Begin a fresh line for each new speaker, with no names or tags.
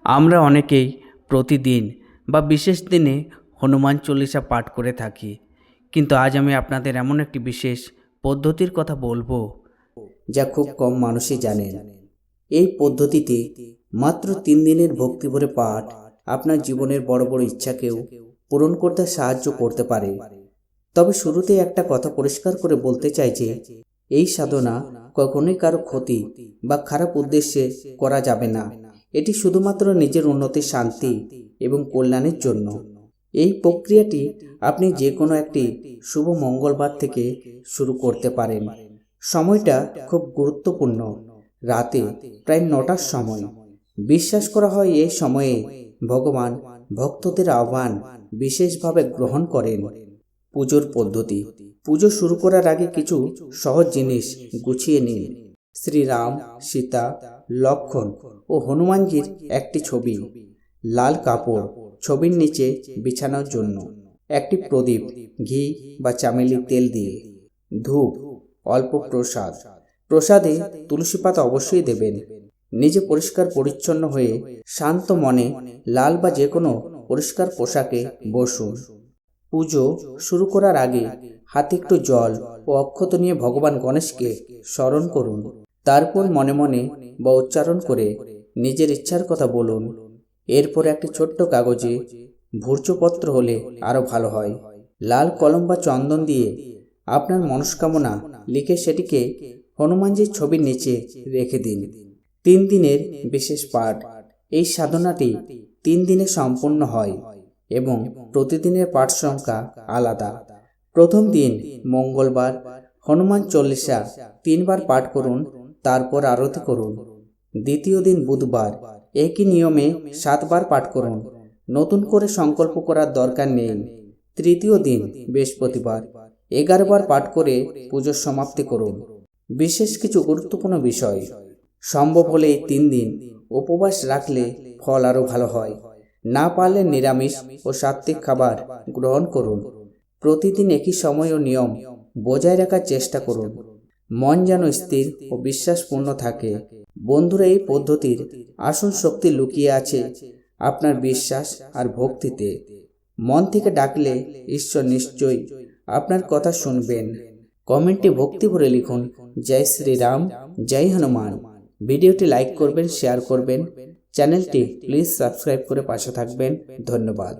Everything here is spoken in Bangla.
আমরা অনেকেই প্রতিদিন বা বিশেষ দিনে হনুমান চল্লিশা পাঠ করে থাকি, কিন্তু আজ আমি আপনাদের এমন একটি বিশেষ পদ্ধতির কথা বলবো
যা খুব কম মানুষই জানেন। এই পদ্ধতিতে মাত্র 3 দিনের ভক্তিভরে পাঠ আপনার জীবনের বড় বড় ইচ্ছাকেও পূরণ করতে সাহায্য করতে পারে। তবে শুরুতেই একটা কথা পরিষ্কার করে বলতে চাই যে এই সাধনা কখনোই কারো ক্ষতি বা খারাপ উদ্দেশ্যে করা যাবে না। এটি শুধুমাত্র নিজের উন্নতি, শান্তি এবং কল্যাণের জন্য। এই প্রক্রিয়াটি আপনি যে কোনো একটি শুভ মঙ্গলবার থেকে শুরু করতে পারেন। সময়টা খুব গুরুত্বপূর্ণ, রাতে প্রায় 9টার সময়। বিশ্বাস করা হয় এই সময়ে ভগবান ভক্তদের আহ্বান বিশেষভাবে গ্রহণ করেন। পুজোর পদ্ধতি। পুজো শুরু করার আগে কিছু সহজ জিনিস গুছিয়ে নিন। শ্রীরাম, সীতা, লক্ষ্মণ ও হনুমানজির একটি ছবি, লাল কাপড় ছবির নিচে বিছানোর জন্য, একটি প্রদীপ ঘি বা চামেলি তেল দিয়ে, ধূপ, অল্প প্রসাদ। প্রসাদে তুলসী পাতা অবশ্যই দেবেন। নিজে পরিষ্কার পরিচ্ছন্ন হয়ে শান্ত মনে লাল বা যে কোনো পরিষ্কার পোশাকে বসুন। পুজো শুরু করার আগে হাতে একটু জল ও অক্ষত নিয়ে ভগবান গণেশকে স্মরণ করুন। তারপর মনে মনে বা উচ্চারণ করে নিজের ইচ্ছার কথা বলুন। এরপর একটি ছোট্ট কাগজে, ভূর্জপত্র হলে আরো ভালো হয়, লাল কলম বা চন্দন দিয়ে আপনার মনস্কামনা লিখে সেটিকে হনুমানজির ছবির নিচে রেখে দিন। 3 দিনের বিশেষ পাঠ। এই সাধনাটি 3 দিনে সম্পূর্ণ হয় এবং প্রতিদিনের পাঠ সংখ্যা আলাদা। প্রথম দিন মঙ্গলবার হনুমান চল্লিশা 3 বার পাঠ করুন, তারপর আরতি করুন। দ্বিতীয় দিন বুধবার একই নিয়মে 7 বার পাঠ করুন, নতুন করে সংকল্প করার দরকার নেই। তৃতীয় দিন বৃহস্পতিবার 11বার পাঠ করে পুজোর সমাপ্তি করুন। বিশেষ কিছু গুরুত্বপূর্ণ বিষয়। সম্ভব হলে এই 3 দিন উপবাস রাখলে ফল আরও ভালো হয়। না পারলে নিরামিষ ও সাত্ত্বিক খাবার গ্রহণ করুন। প্রতিদিন একই সময় ও নিয়ম বজায় রাখার চেষ্টা করুন। মন যেন স্থির ও বিশ্বাসপূর্ণ থাকে। বন্ধুরা, এই পদ্ধতির আসল শক্তি লুকিয়ে আছে আপনার বিশ্বাস আর ভক্তিতে। মন থেকে ডাকলে ঈশ্বর নিশ্চয়ই আপনার কথা শুনবেন। কমেন্টে ভক্তি ভরে লিখুন, জয় শ্রীরাম, জয় হনুমান। ভিডিওটি লাইক করবেন, শেয়ার করবেন। চ্যানেলটি প্লিজ সাবস্ক্রাইব করে পাশে থাকবেন। ধন্যবাদ।